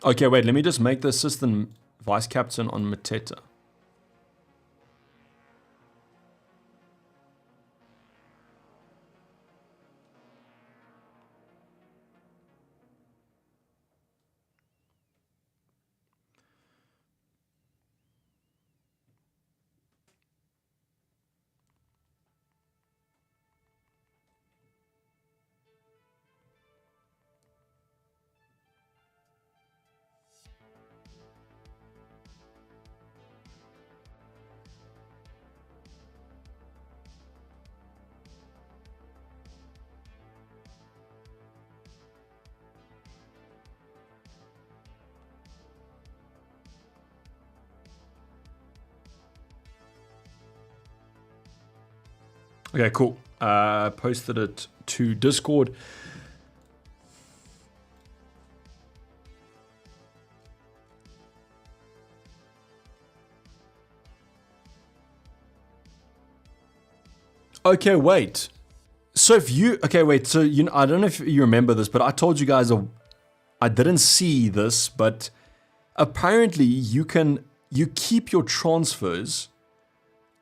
Okay, wait, let me just make the assistant vice captain on Mateta. Okay, cool. Posted it to Discord. Okay, wait. So if you, okay, wait. So you, I don't know if you remember this, but I told you guys, I didn't see this, but apparently you keep your transfers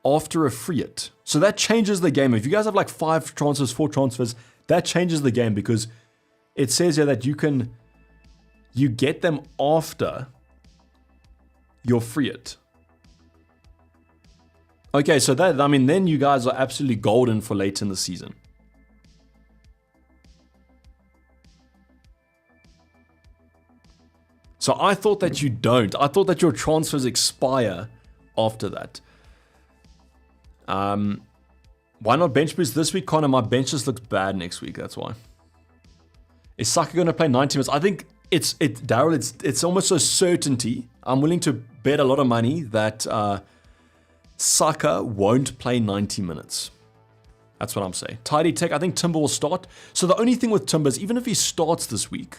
after a free hit. So that changes the game. If you guys have like 5 transfers, 4 transfers, that changes the game, because it says here that you get them after your free hit. Okay, so that, I mean, then you guys are absolutely golden for late in the season. So I thought that you don't. I thought that your transfers expire after that. Why not bench boost this week, Connor? My bench just looks bad next week. That's why. Is Saka going to play 90 minutes? I think Daryl, it's almost a certainty. I'm willing to bet a lot of money that Saka won't play 90 minutes. That's what I'm saying. Tidy Tech, I think Timber will start. So the only thing with Timber is, even if he starts this week,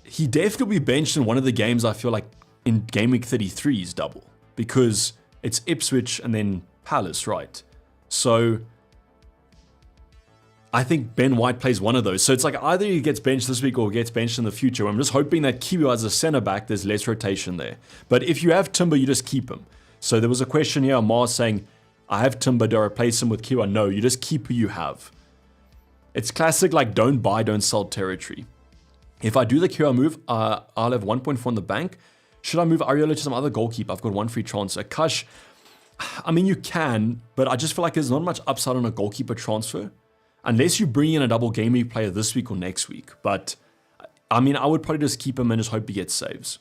he definitely will be benched in one of the games. I feel like in game week 33 is double, because it's Ipswich and then Palace, right? So I think Ben White plays one of those. So it's like either he gets benched this week or gets benched in the future. I'm just hoping that Kiwi as a centre back, there's less rotation there. But if you have Timber, you just keep him. So there was a question here, Mars saying, I have Timber, do I replace him with Kiwi? No, you just keep who you have. It's classic, like, don't buy, don't sell territory. If I do the Kiwi move, I'll have 1.4 in the bank. Should I move Ariola to some other goalkeeper? I've got one free transfer. Kush, I mean, you can, but I just feel like there's not much upside on a goalkeeper transfer. Unless you bring in a double game week player this week or next week. But, I mean, I would probably just keep him and just hope he gets saves.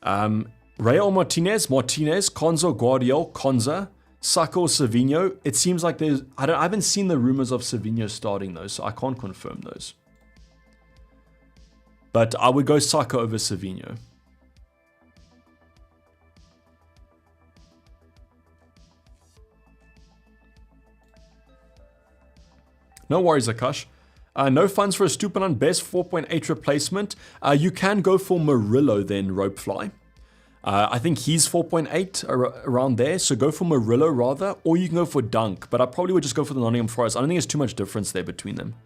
Rayo Martinez, Konza, Guardiola, Konza, Saka or Savinho. It seems like there's... I haven't seen the rumors of Savinho starting those, so I can't confirm those. But I would go Saka over Savinho. No worries, Akash. No funds for a Stupinan best 4.8 replacement. You can go for Murillo then, Ropefly. I think he's 4.8 around there, so go for Murillo rather, or you can go for Dunk, but I probably would just go for the Nottingham Forest. I don't think there's too much difference there between them.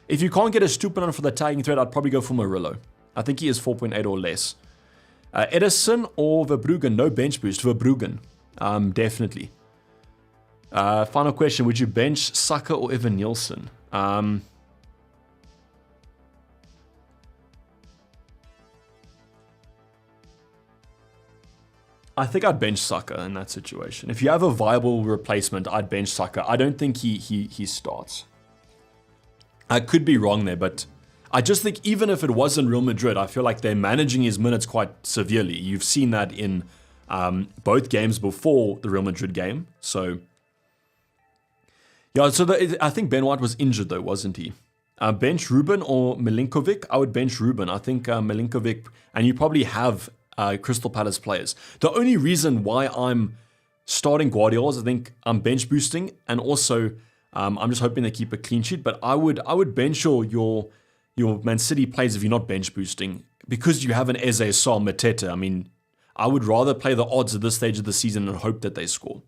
If you can't get a Stupinan for the tagging thread, I'd probably go for Murillo. I think he is 4.8 or less. Edison or Verbruggen? No bench boost. Verbruggen. Definitely. Final question. Would you bench Saka or Evan Nielsen? I think I'd bench Saka in that situation. If you have a viable replacement, I'd bench Saka. I don't think he starts. I could be wrong there, but I just think even if it wasn't Real Madrid, I feel like they're managing his minutes quite severely. You've seen that in both games before the Real Madrid game. So, yeah, so I think Ben White was injured though, wasn't he? Bench Ruben or Milinkovic? I would bench Ruben. I think Milinkovic, and you probably have Crystal Palace players. The only reason why I'm starting Guardiola is I think I'm bench boosting, and also I'm just hoping they keep a clean sheet. But I would bench your Man City players if you're not bench boosting, because you have an Eze, Sar, Mateta. I mean, I would rather play the odds at this stage of the season and hope that they score.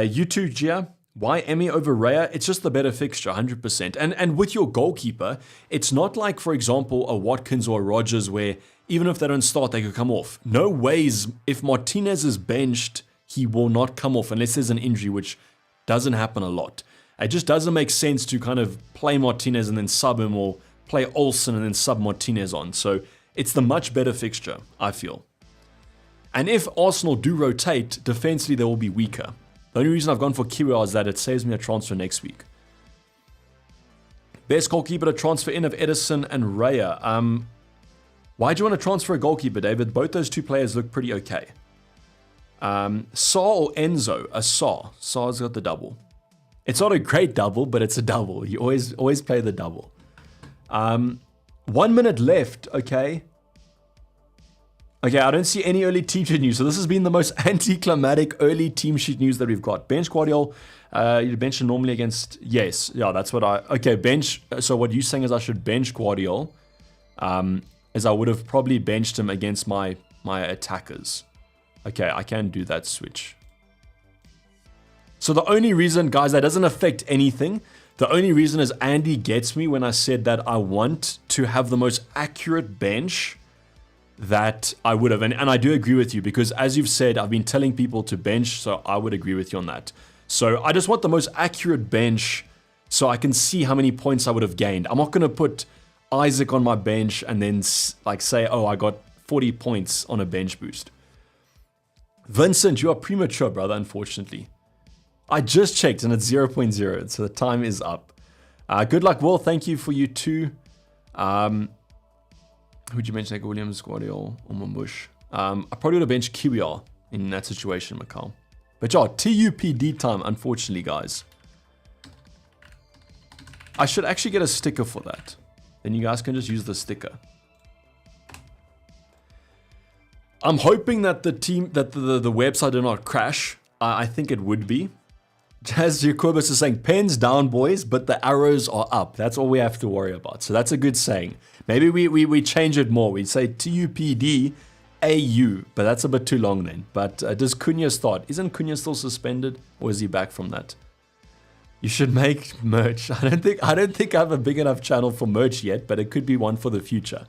You two, Gia. Why Emmy over Raya? It's just the better fixture, 100%. And with your goalkeeper, it's not like, for example, a Watkins or a Rodgers where even if they don't start, they could come off. No ways. If Martinez is benched, he will not come off unless there's an injury, which doesn't happen a lot. It just doesn't make sense to kind of play Martinez and then sub him, or play Olsen and then sub Martinez on. So it's the much better fixture, I feel. And if Arsenal do rotate, defensively they will be weaker. The only reason I've gone for Kiwior is that it saves me a transfer next week. Best goalkeeper to transfer in of Edison and Raya. Why do you want to transfer a goalkeeper, David? Both those two players look pretty okay. Sar or Enzo? A Sar. Sar's got the double. It's not a great double, but it's a double. You always play the double. 1 minute left, okay. Okay, I don't see any early team sheet news. So this has been the most anticlimactic early team sheet news that we've got. Bench Guardiola, you bench him normally against... Yes, yeah, that's what I... Okay, bench... So what you're saying is I should bench Guardiola, as I would have probably benched him against my attackers. Okay, I can do that switch. So the only reason, guys, that doesn't affect anything. The only reason is Andy gets me when I said that I want to have the most accurate bench that I would have. And I do agree with you, because as you've said, I've been telling people to bench, so I would agree with you on that. So I just want the most accurate bench so I can see how many points I would have gained. I'm not going to put Isaac on my bench and then like say, oh, I got 40 points on a bench boost. Vincent, you are premature, brother, unfortunately. I just checked and it's 0.0, so the time is up. Good luck, Will. Thank you for you too. Who'd you bench, like Williams, Guardiola, or Mamush? I probably would have benched Kiwior in that situation, Macau. But yeah, TUPD time, unfortunately, guys. I should actually get a sticker for that. Then you guys can just use the sticker. I'm hoping that the website did not crash. I think it would be. Jazz Jacobus is saying, pens down, boys, but the arrows are up. That's all we have to worry about. So that's a good saying. Maybe we change it more. We say TUPD AU, but that's a bit too long then. But does Cunha start? Isn't Cunha still suspended, or is he back from that? You should make merch. I don't think I have a big enough channel for merch yet, but it could be one for the future.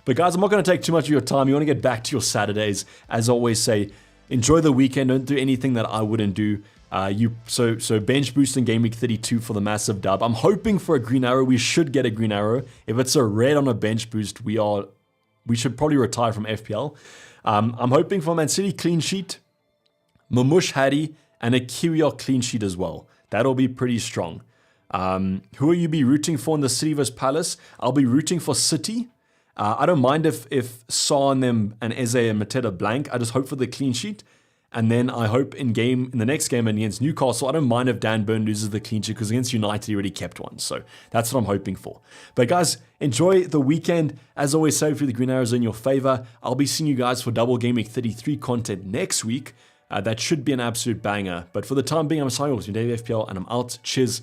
But guys, I'm not going to take too much of your time. You want to get back to your Saturdays. As always say, enjoy the weekend. Don't do anything that I wouldn't do. So bench boost in game week 32 for the massive dub. I'm hoping for a green arrow. We should get a green arrow. If it's a red on a bench boost, we should probably retire from FPL. I'm hoping for Man City clean sheet, Mamush Hattie, and a Kiwiok clean sheet as well. That'll be pretty strong. Who will you be rooting for in the City vs Palace? I'll be rooting for City. I don't mind if Son them and Eze and Mateta blank. I just hope for the clean sheet. And then I hope in the next game against Newcastle, I don't mind if Dan Burn loses the clean sheet because against United he already kept one. So that's what I'm hoping for. But guys, enjoy the weekend. As always, save for the green arrows in your favor. I'll be seeing you guys for double game week 33 content next week. That should be an absolute banger. But for the time being, I'm signing off with Dave FPL and I'm out. Cheers.